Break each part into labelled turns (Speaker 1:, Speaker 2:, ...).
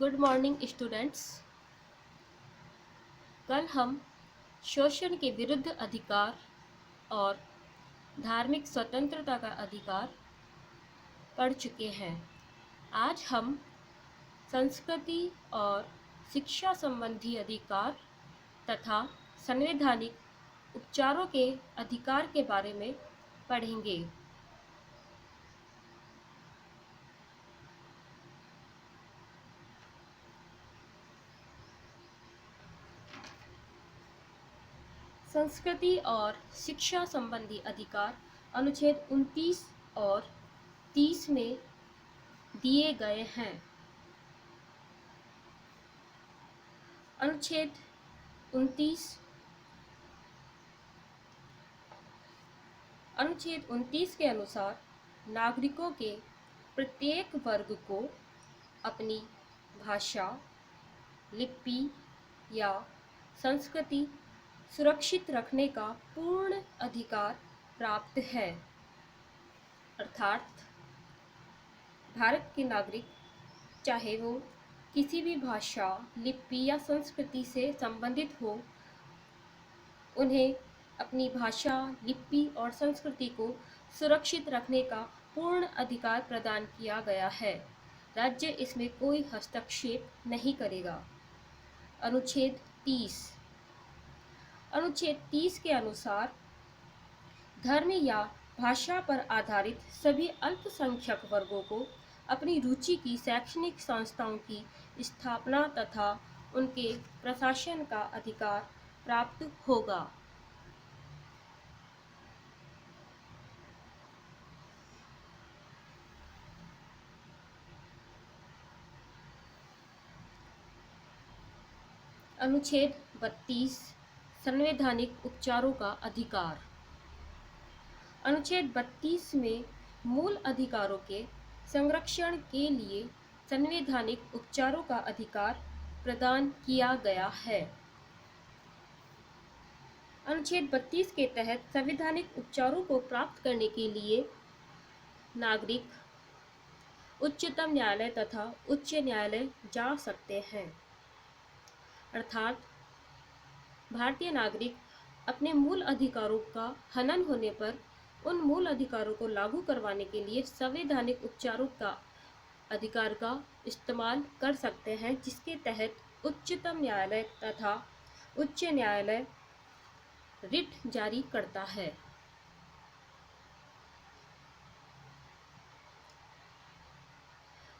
Speaker 1: Good morning students. कल हम शोषण के विरुद्ध अधिकार और धार्मिक स्वतंत्रता का अधिकार पढ़ चुके हैं। आज हम संस्कृति और शिक्षा संबंधी अधिकार तथा संवैधानिक उपचारों के अधिकार के बारे में पढ़ेंगे। संस्कृति और शिक्षा संबंधी अधिकार अनुच्छेद 29 और 30 में दिए गए हैं। अनुच्छेद 29 के अनुसार नागरिकों के प्रत्येक वर्ग को अपनी भाषा, लिपि या संस्कृति सुरक्षित रखने का पूर्ण अधिकार प्राप्त है। अर्थात भारत के नागरिक चाहे वो किसी भी भाषा, लिपि या संस्कृति से संबंधित हो, उन्हें अपनी भाषा, लिपि और संस्कृति को सुरक्षित रखने का पूर्ण अधिकार प्रदान किया गया है। राज्य इसमें कोई हस्तक्षेप नहीं करेगा। अनुच्छेद 30 के अनुसार धर्म या भाषा पर आधारित सभी अल्पसंख्यक वर्गों को अपनी रुचि की शैक्षणिक संस्थाओं की स्थापना तथा उनके प्रशासन का अधिकार प्राप्त होगा। अनुच्छेद 32 संवैधानिक उपचारों का अधिकार। अनुच्छेद 32 में मूल अधिकारों के संरक्षण के लिए संवैधानिक उपचारों का अधिकार प्रदान किया गया है। अनुच्छेद 32 के तहत संवैधानिक उपचारों को प्राप्त करने के लिए नागरिक उच्चतम न्यायालय तथा उच्च न्यायालय जा सकते हैं। अर्थात भारतीय नागरिक अपने मूल अधिकारों का हनन होने पर उन मूल अधिकारों को लागू करवाने के लिए संवैधानिक उपचारों का अधिकार का इस्तेमाल कर सकते हैं, जिसके तहत उच्चतम न्यायालय तथा उच्च न्यायालय रिट जारी करता है।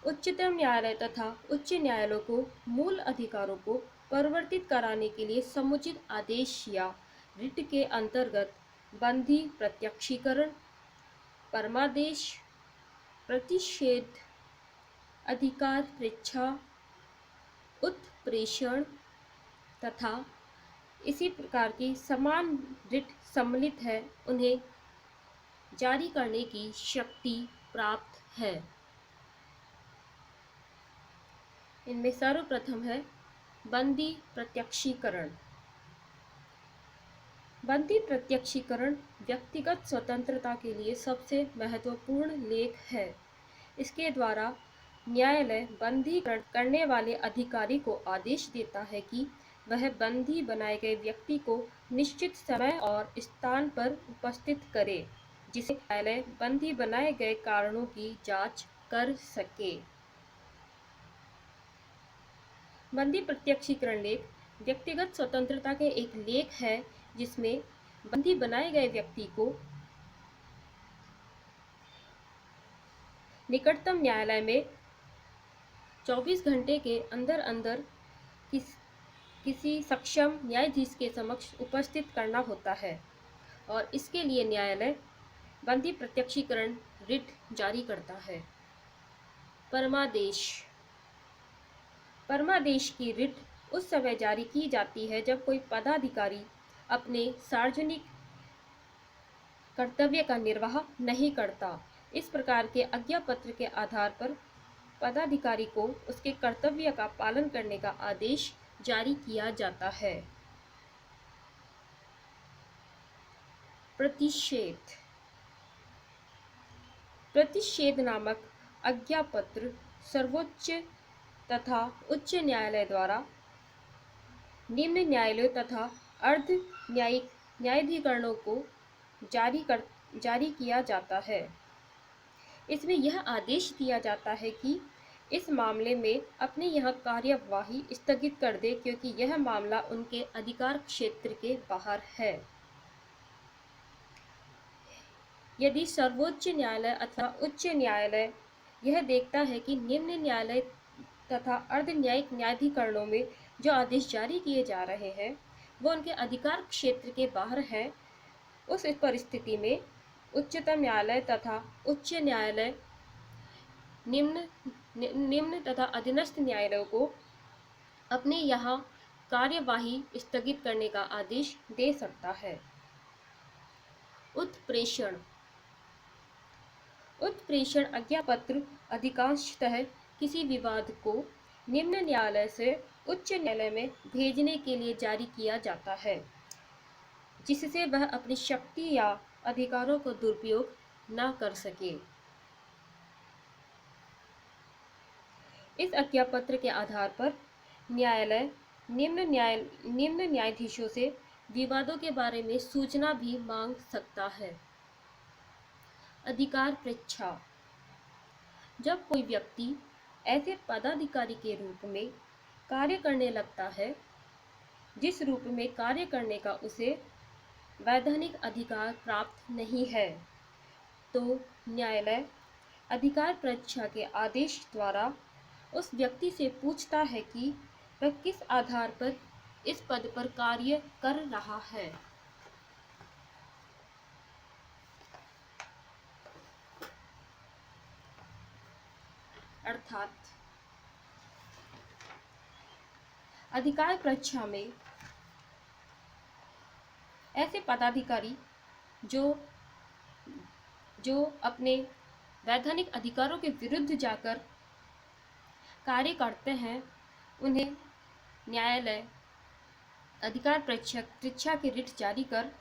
Speaker 1: उच्चतम न्यायालय तथा उच्च न्यायालयों को मूल अधिकारों को परिवर्तित कराने के लिए समुचित आदेश या रिट के अंतर्गत बंदी प्रत्यक्षीकरण, परमादेश, प्रतिषेध, अधिकार परीक्षा, उत्प्रेषण तथा इसी प्रकार की समान रिट सम्मिलित है, उन्हें जारी करने की शक्ति प्राप्त है। इनमें सर्वप्रथम है बंदी प्रत्यक्षीकरण। बंदी प्रत्यक्षीकरण व्यक्तिगत स्वतंत्रता के लिए सबसे महत्वपूर्ण लेख है। इसके द्वारा न्यायालय बंदी करने वाले अधिकारी को आदेश देता है कि वह बंदी बनाए गए व्यक्ति को निश्चित समय और स्थान पर उपस्थित करे, जिससे न्यायालय बंदी बनाए गए कारणों की जांच कर सके। बंदी प्रत्यक्षीकरण लेख व्यक्तिगत स्वतंत्रता के एक लेख है, जिसमें बंदी बनाए गए व्यक्ति को निकटतम न्यायालय में 24 घंटे के अंदर अंदर किसी सक्षम न्यायाधीश के समक्ष उपस्थित करना होता है और इसके लिए न्यायालय बंदी प्रत्यक्षीकरण रिट जारी करता है। परमादेश की रिट उस समय जारी की जाती है जब कोई पदाधिकारी अपने सार्वजनिक कर्तव्य का निर्वाह नहीं करता। इस प्रकार के आज्ञापत्र के आधार पर पदाधिकारी को उसके कर्तव्य का पालन करने का आदेश जारी किया जाता है। प्रतिषेध नामक आज्ञापत्र सर्वोच्च तथा उच्च न्यायालय द्वारा निम्न न्यायालयों तथा अर्ध न्यायिक न्यायाधिकरणों को जारी किया जाता है। इसमें यह आदेश दिया जाता है कि इस मामले में अपने यहाँ कार्यवाही स्थगित कर दे, क्योंकि यह मामला उनके अधिकार क्षेत्र के बाहर है। यदि सर्वोच्च न्यायालय अथवा उच्च न्यायालय यह देखता है कि निम्न न्यायालय तथा अर्ध न्यायिक न्यायाधिकरणों में जो आदेश जारी किए जा रहे हैं वो उनके अधिकार क्षेत्र के बाहर है, उस परिस्थिति में उच्चतम न्यायालय तथा उच्च न्यायालय निम्न तथा अधीनस्थ न्यायालयों को अपने यहाँ कार्यवाही स्थगित करने का आदेश दे सकता है। उत्प्रेषण आज्ञापत्र अधिकांशतः किसी विवाद को निम्न न्यायालय से उच्च न्यायालय में भेजने के लिए जारी किया जाता है, जिससे वह अपनी शक्ति या अधिकारों को दुरुपयोग न कर सके। इस आज्ञापत्र के आधार पर न्यायालय निम्न न्यायाधीशों से विवादों के बारे में सूचना भी मांग सकता है। अधिकार परीक्षा। जब कोई व्यक्ति ऐसे पदाधिकारी के रूप में कार्य करने लगता है जिस रूप में कार्य करने का उसे वैधानिक अधिकार प्राप्त नहीं है, तो न्यायालय अधिकार परीक्षा के आदेश द्वारा उस व्यक्ति से पूछता है कि वह किस आधार पर इस पद पर कार्य कर रहा है। अर्थात अधिकार परीक्षा में ऐसे पदाधिकारी जो अपने वैधानिक अधिकारों के विरुद्ध जाकर कार्य करते हैं, उन्हें न्यायालय अधिकार परीक्षा की रिट जारी कर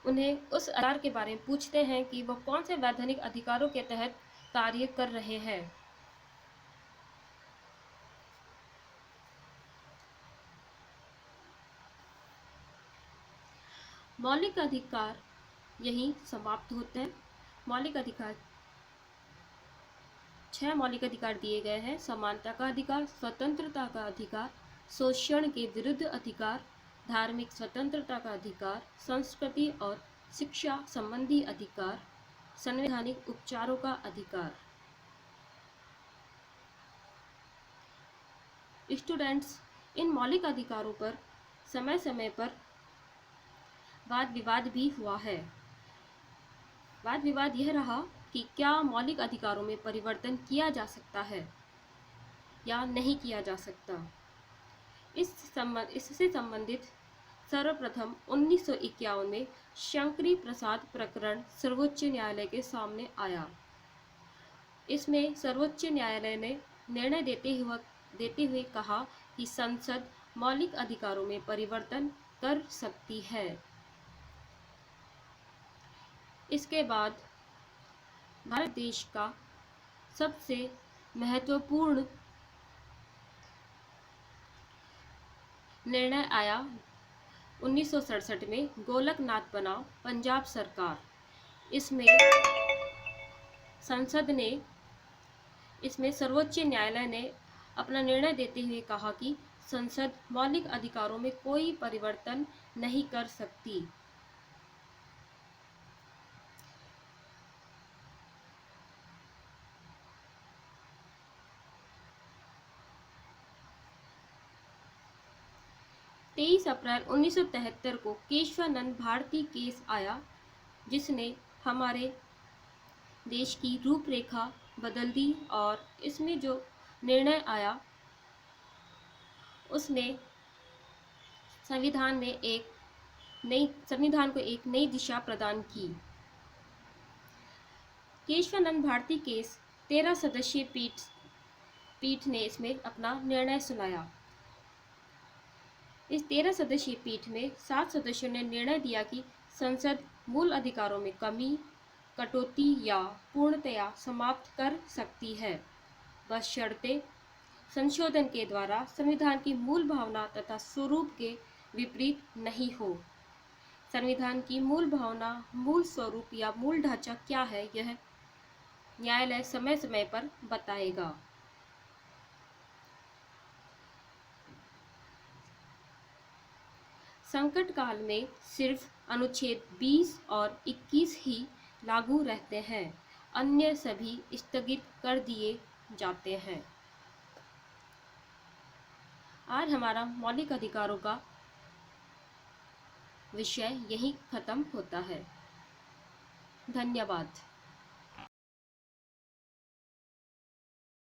Speaker 1: उन्हें उस अधिकार के बारे में पूछते हैं कि वह कौन से वैधानिक अधिकारों के तहत कार्य कर रहे हैं। मौलिक अधिकार यही समाप्त होते हैं। मौलिक अधिकार 6 मौलिक अधिकार दिए गए हैं। समानता का अधिकार, स्वतंत्रता का अधिकार, शोषण के विरुद्ध अधिकार, धार्मिक स्वतंत्रता का अधिकार, संस्कृति और शिक्षा संबंधी अधिकार, संवैधानिक उपचारों का अधिकार। स्टूडेंट्स, इन मौलिक अधिकारों पर समय समय पर वाद विवाद भी हुआ है। वाद विवाद यह रहा कि क्या मौलिक अधिकारों में परिवर्तन किया जा सकता है या नहीं किया जा सकता। इससे संबंधित सर्वप्रथम 1951 में शंकरी प्रसाद प्रकरण सर्वोच्च न्यायालय के सामने आया। इसमें सर्वोच्च न्यायालय ने निर्णय देते हुए कहा कि संसद मौलिक अधिकारों में परिवर्तन कर सकती है। इसके बाद भारत देश का सबसे महत्वपूर्ण निर्णय आया 1967 में गोलकनाथ बनाम पंजाब सरकार। इसमें सर्वोच्च न्यायालय ने अपना निर्णय देते हुए कहा कि संसद मौलिक अधिकारों में कोई परिवर्तन नहीं कर सकती। तेईस अप्रैल 1973 को केशवानंद भारती केस आया, जिसने हमारे देश की रूपरेखा बदल दी और इसमें जो निर्णय आया उसने संविधान को एक नई दिशा प्रदान की। केशवानंद भारती केस 13 सदस्यीय पीठ ने इसमें अपना निर्णय सुनाया। इस 13 सदस्यीय पीठ में 7 सदस्यों ने निर्णय दिया कि संसद मूल अधिकारों में कमी, कटौती या पूर्णतया समाप्त कर सकती है, बशर्ते संशोधन के द्वारा संविधान की मूल भावना तथा स्वरूप के विपरीत नहीं हो। संविधान की मूल भावना, मूल स्वरूप या मूल ढांचा क्या है, यह न्यायालय समय समय पर बताएगा। संकट काल में सिर्फ अनुच्छेद 20 और 21 ही लागू रहते हैं, अन्य सभी स्थगित कर दिए जाते हैं। आज हमारा मौलिक अधिकारों का विषय यहीं खत्म होता है। धन्यवाद।